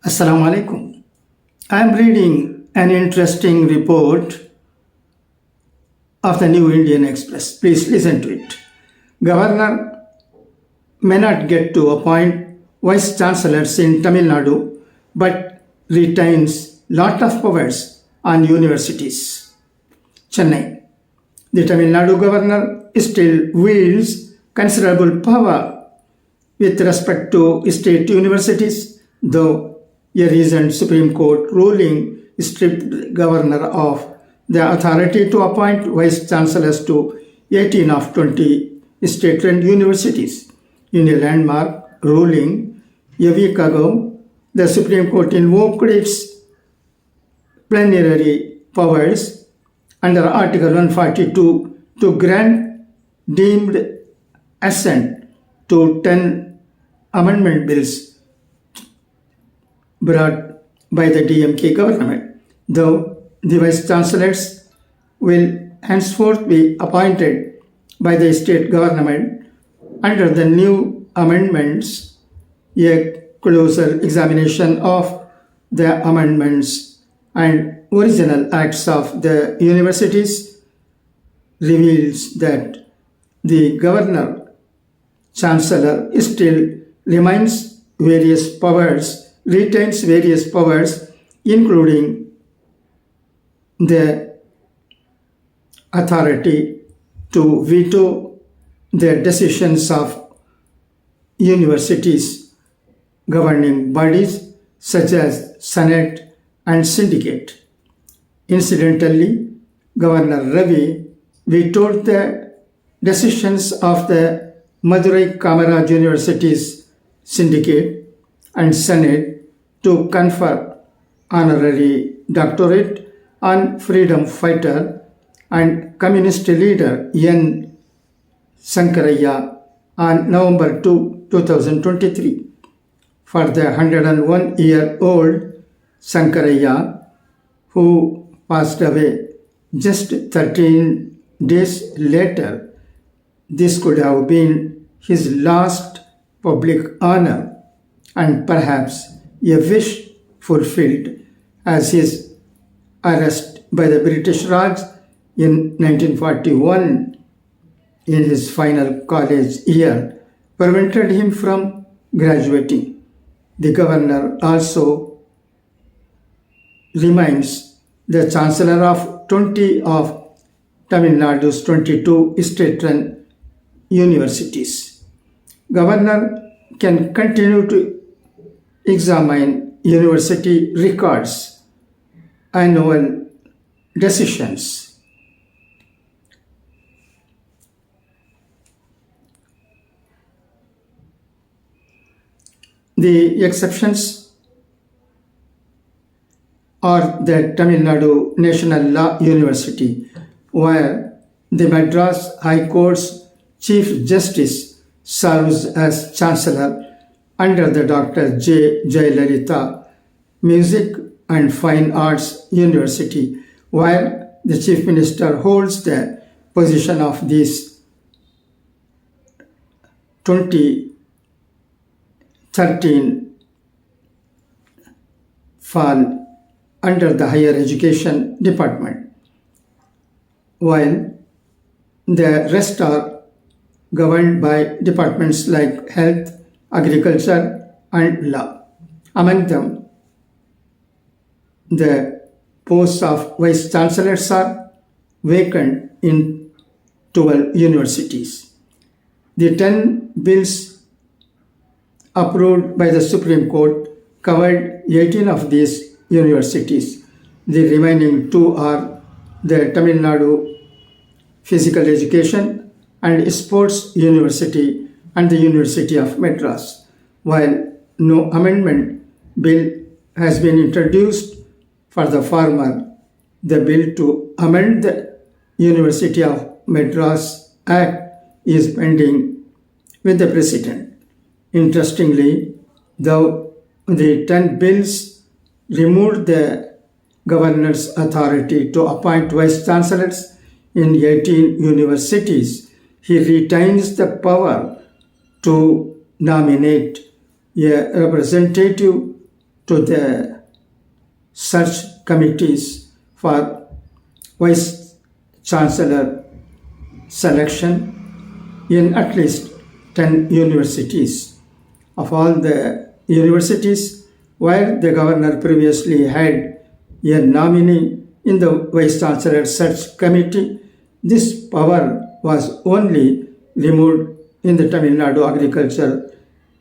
Assalamu alaikum. I am reading an interesting report of the New Indian Express. Please listen to it. Governor may not get to appoint vice chancellors in Tamil Nadu, but retains lot of powers on universities. Chennai. The Tamil Nadu governor still wields considerable power with respect to state universities, though a recent Supreme Court ruling stripped the governor of the authority to appoint vice chancellors to 18 of 20 state-run universities. In a landmark ruling a week ago, the Supreme Court invoked its plenary powers under Article 142 to grant deemed assent to 10 amendment bills brought by the DMK government, though the vice chancellors will henceforth be appointed by the state government under the new amendments. A closer examination of the amendments and original acts of the universities reveals that the governor chancellor still retains various powers, including the authority to veto the decisions of universities governing bodies such as Senate and Syndicate. Incidentally, Governor Ravi vetoed the decisions of the Madurai Kamaraj University's Syndicate and Senate to confer honorary doctorate on freedom fighter and communist leader N. Sankaraya on November 2, 2023. For the 101-year-old Sankaraya, who passed away just 13 days later, this could have been his last public honor and perhaps a wish fulfilled, as his arrest by the British Raj in 1941 in his final college year prevented him from graduating. The governor also remains the chancellor of 20 of Tamil Nadu's 22 state-run universities. Governor can continue to examine university records, annual decisions, the exceptions are the Tamil Nadu National Law University, where the Madras High Court's Chief Justice serves as Chancellor under the Dr. J. Jayalalitha Music and Fine Arts University, while the Chief Minister holds the position of this 2013 fall under the Higher Education Department, while the rest are governed by departments like Health, Agriculture and Law. Among them, the posts of vice chancellors are vacant in 12 universities. The 10 bills approved by the Supreme Court covered 18 of these universities. The remaining two are the Tamil Nadu Physical Education and Sports University and the University of Madras. While no amendment bill has been introduced for the former, the bill to amend the University of Madras Act is pending with the President. Interestingly, though the 10 bills removed the governor's authority to appoint vice chancellors in 18 universities, he retains the power to nominate a representative to the search committees for Vice Chancellor selection in at least 10 universities. Of all the universities where the governor previously had a nominee in the Vice Chancellor Search Committee, this power was only removed in the Tamil Nadu Agriculture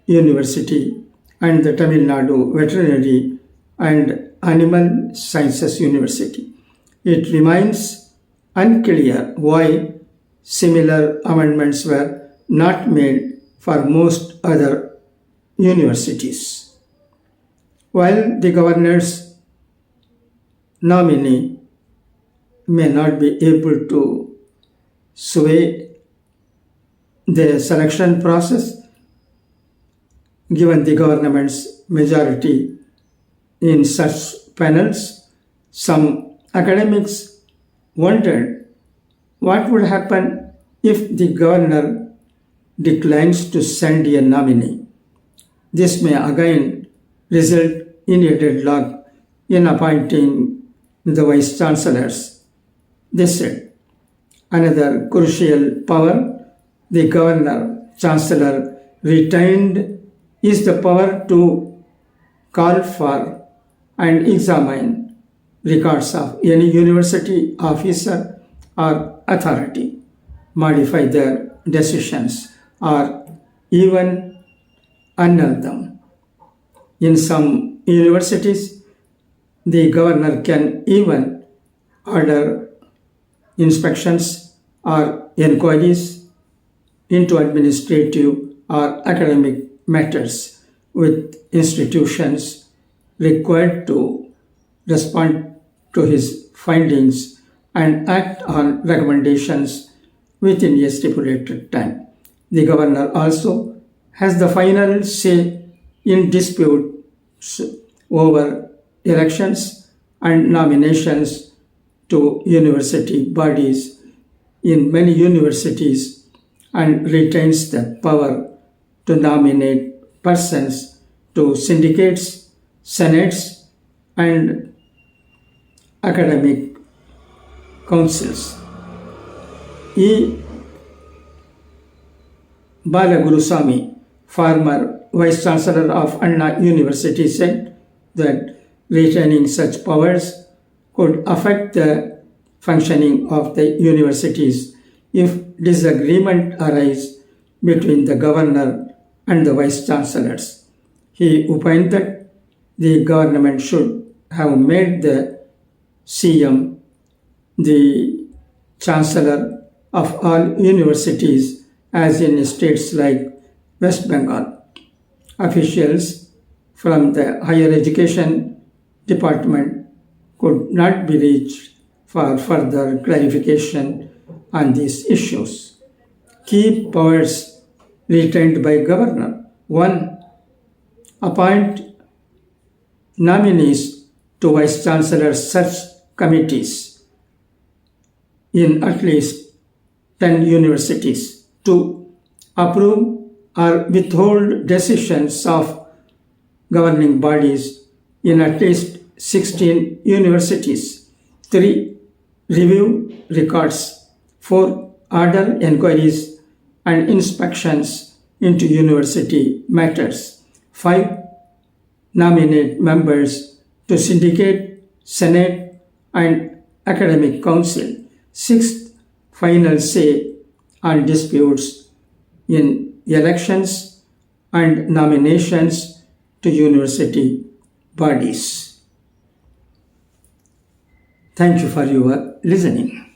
University and the Tamil Nadu Veterinary and Animal Sciences University. It remains unclear why similar amendments were not made for most other universities. While the governor's nominee may not be able to sway the selection process, given the government's majority in such panels, some academics wondered what would happen if the governor declines to send a nominee. This may again result in a deadlock in appointing the vice chancellors. They said another crucial power the governor chancellor retained is the power to call for and examine records of any university officer or authority, modify their decisions, or even annul them. In some universities, the governor can even order inspections or inquiries into administrative or academic matters, with institutions required to respond to his findings and act on recommendations within a stipulated time. The governor also has the final say in disputes over elections and nominations to university bodies in many universities, and retains the power to nominate persons to syndicates, senates, and academic councils. E. Balagurusamy, former Vice Chancellor of Anna University, said that retaining such powers could affect the functioning of the universities if disagreement arises between the governor and the vice chancellors. He opined that the government should have made the CM the chancellor of all universities, as in states like West Bengal. Officials from the higher education department could not be reached for further clarification on these issues. Key powers retained by governor: 1. Appoint nominees to vice chancellor search committees in at least 10 universities. 2. Approve or withhold decisions of governing bodies in at least 16 universities. 3. Review records. 4. Order inquiries and inspections into university matters. 5. Nominate members to syndicate, senate, and academic council. 6. Final say on disputes in elections and nominations to university bodies. Thank you for your listening.